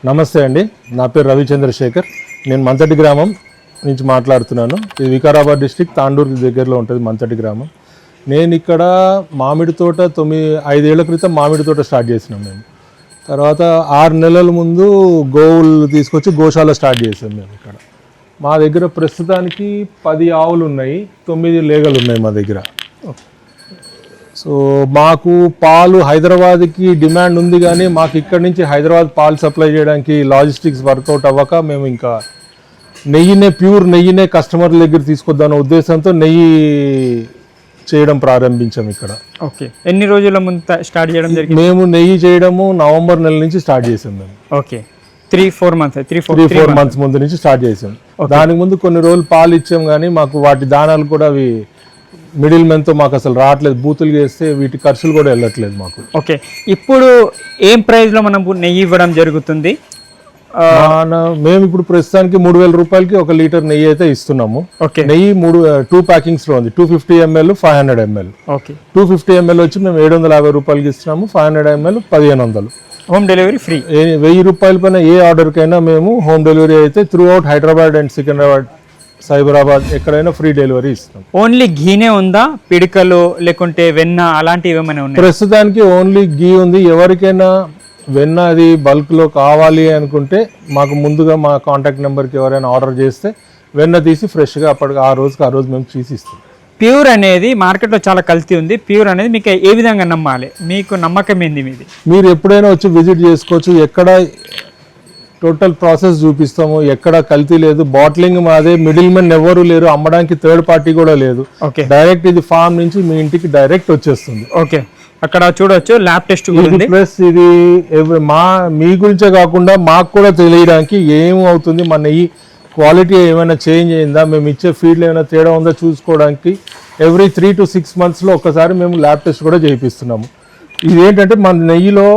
నమస్తే అండి, నా పేరు రవిచంద్రశేఖర్. నేను మంతటి గ్రామం నుంచి మాట్లాడుతున్నాను. ఇది వికారాబాద్ డిస్ట్రిక్ట్ తాండూరు దగ్గరలో ఉంటుంది మంతటి గ్రామం. నేను ఇక్కడ మామిడి తోట 5 ఏళ్ల క్రితం మామిడి తోట స్టార్ట్ చేసినాం మేము. తర్వాత 6 నెలల ముందు గోవులు తీసుకొచ్చి గోశాల స్టార్ట్ చేసాం మేము. ఇక్కడ మా దగ్గర ప్రస్తుతానికి 10 ఆవులు ఉన్నాయి, 9 లేగలు ఉన్నాయి మా దగ్గర. సో మాకు పాలు హైదరాబాద్కి డిమాండ్ ఉంది, కానీ మాకు ఇక్కడ నుంచి హైదరాబాద్ పాలు సప్లై చేయడానికి లాజిస్టిక్స్ వర్కౌట్ అవ్వక మేము ఇంకా ప్యూర్ నెయ్యినే కస్టమర్ల దగ్గర తీసుకొద్దామన్న ఉద్దేశంతో నెయ్యి చేయడం ప్రారంభించాం ఇక్కడ. ఓకే, ఎన్ని రోజుల ముందు స్టార్ట్ చేయడం జరిగింది? మేము నెయ్యి చేయడము నవంబర్ నెల నుంచి స్టార్ట్ చేసాం మేము. ఓకే, 3-4 మంత్స్ ముందు నుంచి స్టార్ట్ చేసాం. దానికి ముందు కొన్ని రోజులు పాలు ఇచ్చాం, కానీ మాకు వాటి దానాలు కూడా అవి మిడిల్ మెన్తో మాకు అసలు రావట్లేదు. బూతులు చేస్తే వీటి ఖర్చులు కూడా వెళ్ళట్లేదు మాకు. ఓకే, ఇప్పుడు ఏం ప్రైస్లో మనం నెయ్యి ఇవ్వడం జరుగుతుంది? మేము ఇప్పుడు ప్రస్తుతానికి 3,000 రూపాయలకి 1 లీటర్ నెయ్యి అయితే ఇస్తున్నాము. నెయ్యి 2 ప్యాకింగ్స్ లో ఉంది, 250 ml 500 ml. 250 ml వచ్చి మేము 750 రూపాయలకి ఇస్తున్నాము, 500 ml 1500. Home delivery free. 1000 రూపాయల పైన ఏ ఆర్డర్కైనా మేము హోమ్ డెలివరీ అయితే through out Hyderabad and Secunderabad, Cyberabad ఎక్కడైనా ఫ్రీ డెలివరీ ఇస్తాం. ఓన్లీ ఘీనే ఉందా, పిడికలు లేకుంటే వెన్న అలాంటివి ఏమైనా ఉన్నాయి? ప్రస్తుతానికి ఓన్లీ ఘీ ఉంది. ఎవరికైనా వెన్న అది బల్క్లో కావాలి అనుకుంటే మాకు ముందుగా మా కాంటాక్ట్ నెంబర్కి ఎవరైనా ఆర్డర్ చేస్తే వెన్న తీసి ఫ్రెష్గా అప్పటికి ఆ రోజు మేము తీసి ఇస్తాం. ప్యూర్ అనేది మార్కెట్లో చాలా కల్తీ ఉంది. ప్యూర్ అనేది మీకు ఏ విధంగా నమ్మాలి? మీకు నమ్మకం ఏంది మీది? మీరు ఎప్పుడైనా వచ్చి విజిట్ చేసుకోవచ్చు. ఎక్కడ టోటల్ ప్రాసెస్ చూపిస్తాము, ఎక్కడ కల్తీ లేదు. బాటిలింగ్ మాదే, మిడిల్ మెన్ ఎవరు లేరు, అమ్మడానికి థర్డ్ పార్టీ కూడా లేదు. డైరెక్ట్ ఇది ఫామ్ నుంచి మీ ఇంటికి డైరెక్ట్ వచ్చేస్తుంది. ఓకే, అక్కడ చూడొచ్చు ల్యాబ్ టెస్ట్ ప్లస్ ఇది మీ గురించే కాకుండా మాకు కూడా తెలియడానికి ఏమవుతుంది, మన నెయ్యి క్వాలిటీ ఏమైనా చేంజ్ అయిందా, మేము ఇచ్చే ఫీడ్లో ఏమైనా తేడా ఉందా చూసుకోవడానికి ఎవ్రీ 3 to 6 months ఒకసారి మేము ల్యాబ్ టెస్ట్ కూడా చేయిస్తున్నాము. ఇదేంటంటే మన నెయ్యిలో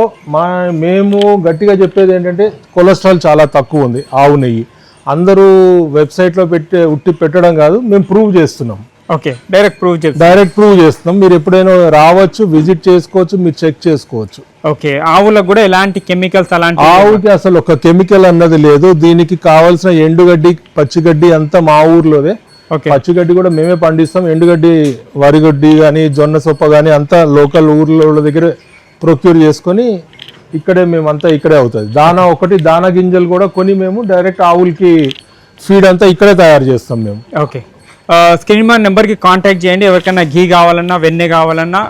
మేము గట్టిగా చెప్పేది ఏంటంటే కొలెస్ట్రాల్ చాలా తక్కువ ఉంది ఆవు నెయ్యి. అందరూ వెబ్సైట్లో పెట్టడం కాదు, మేము ప్రూవ్ చేస్తున్నాం. ఓకే, డైరెక్ట్ ప్రూవ్ చేస్తున్నాం. మీరు ఎప్పుడైనా రావచ్చు, విజిట్ చేసుకోవచ్చు, మీరు చెక్ చేసుకోవచ్చు. ఓకే, ఆవులకు కూడా ఎలాంటి కెమికల్స్ అలాంటి? ఆవుకి అసలు ఒక కెమికల్ అన్నది లేదు. దీనికి కావాల్సిన ఎండుగడ్డి, పచ్చిగడ్డి అంతా మా ఊర్లోనే. పచ్చిగడ్డి కూడా మేమే పండిస్తాం. ఎండుగడ్డి, వరిగడ్డి కానీ, జొన్న సొప్ప కానీ అంతా లోకల్ ఊర్ల దగ్గర ప్రొక్యూర్ చేసుకొని ఇక్కడే మేమంతా ఇక్కడే అవుతుంది. దానా గింజలు కూడా కొని మేము డైరెక్ట్ ఆవులకి ఫీడ్ అంతా ఇక్కడే తయారు చేస్తాం మేము. ఓకే, స్క్రీన్ నెంబర్కి కాంటాక్ట్ చేయండి. ఎవరికైనా ఘీ కావాలన్నా, వెన్నె కావాలన్నా